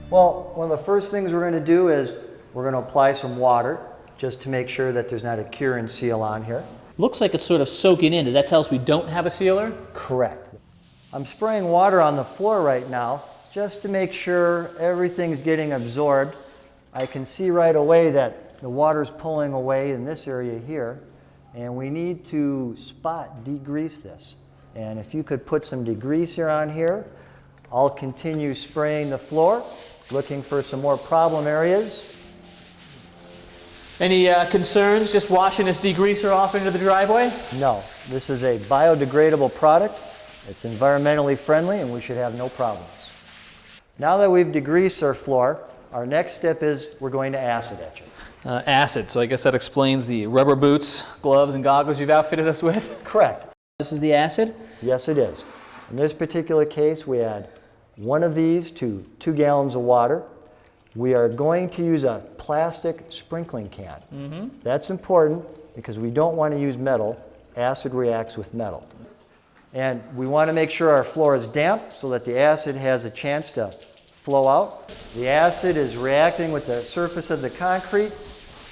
Well, one of the first things we're going to do is we're going to apply some water just to make sure that there's not a cure and seal on here. Looks like it's sort of soaking in. Does that tell us we don't have a sealer? Correct. I'm spraying water on the floor right now just to make sure everything's getting absorbed. I can see right away that the water's pulling away in this area here, and we need to spot degrease this. And if you could put some degreaser on here, I'll continue spraying the floor, looking for some more problem areas. Any concerns just washing this degreaser off into the driveway? No, this is a biodegradable product. It's environmentally friendly and we should have no problems. Now that we've degreased our floor, our next step is we're going to acid etch it. Acid, so I guess that explains the rubber boots, gloves, and goggles you've outfitted us with? Correct. This is the acid? Yes, it is. In this particular case, we add one of these to 2 gallons of water. We are going to use a plastic sprinkling can. That's important because we don't want to use metal. Acid reacts with metal. And we want to make sure our floor is damp so that the acid has a chance to flow out. The acid is reacting with the surface of the concrete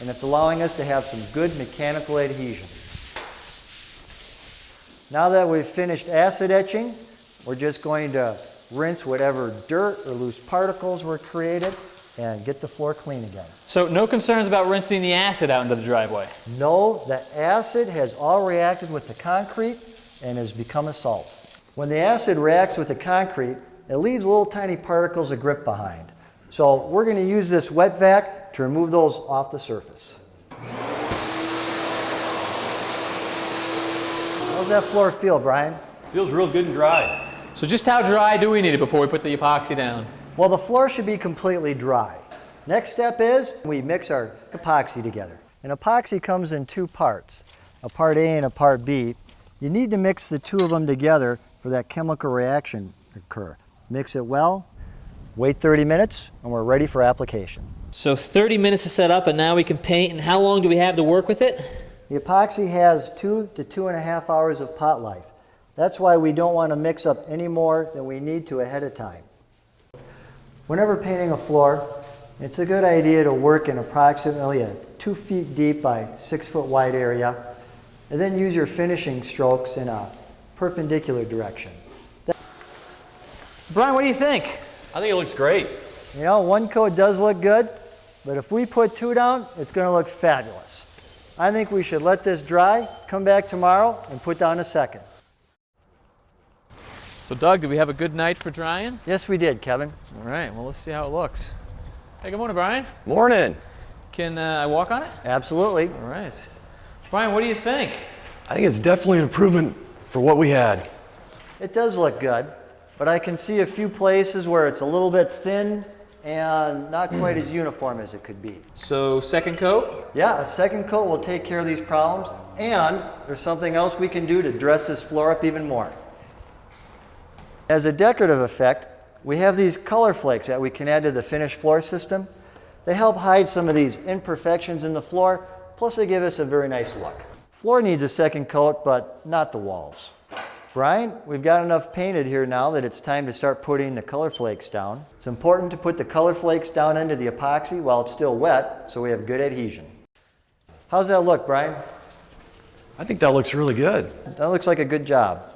and it's allowing us to have some good mechanical adhesion. Now that we've finished acid etching, we're just going to rinse whatever dirt or loose particles were created and get the floor clean again. So no concerns about rinsing the acid out into the driveway? No, the acid has all reacted with the concrete and has become a salt. When the acid reacts with the concrete, it leaves little tiny particles of grit behind. So we're going to use this wet vac to remove those off the surface. How's that floor feel, Brian? Feels real good and dry. So just how dry do we need it before we put the epoxy down? Well, the floor should be completely dry. Next step is we mix our epoxy together. And epoxy comes in 2 parts, a part A and a part B. You need to mix the 2 of them together for that chemical reaction to occur. Mix it well, wait 30 minutes, and we're ready for application. So 30 minutes to set up and now we can paint, and how long do we have to work with it? The epoxy has 2 to 2.5 hours of pot life. That's why we don't want to mix up any more than we need to ahead of time. Whenever painting a floor, it's a good idea to work in approximately a 2 feet deep by 6 foot wide area, and then use your finishing strokes in a perpendicular direction. So Brian, what do you think? I think it looks great. You know, 1 coat does look good, but if we put 2 down, it's going to look fabulous. I think we should let this dry, come back tomorrow, and put down a 2nd. So Doug, did we have a good night for drying? Yes, we did, Kevin. All right, well, let's see how it looks. Hey, good morning, Brian. Morning. Can I walk on it? Absolutely. All right. Brian, what do you think? I think it's definitely an improvement for what we had. It does look good, but I can see a few places where it's a little bit thin and not quite as uniform as it could be. So 2nd coat? Yeah, a 2nd coat will take care of these problems, and there's something else we can do to dress this floor up even more. As a decorative effect, we have these color flakes that we can add to the finished floor system. They help hide some of these imperfections in the floor, plus they give us a very nice look. Floor needs a 2nd coat, but not the walls. Brian, we've got enough painted here now that it's time to start putting the color flakes down. It's important to put the color flakes down into the epoxy while it's still wet so we have good adhesion. How's that look, Brian? I think that looks really good. That looks like a good job.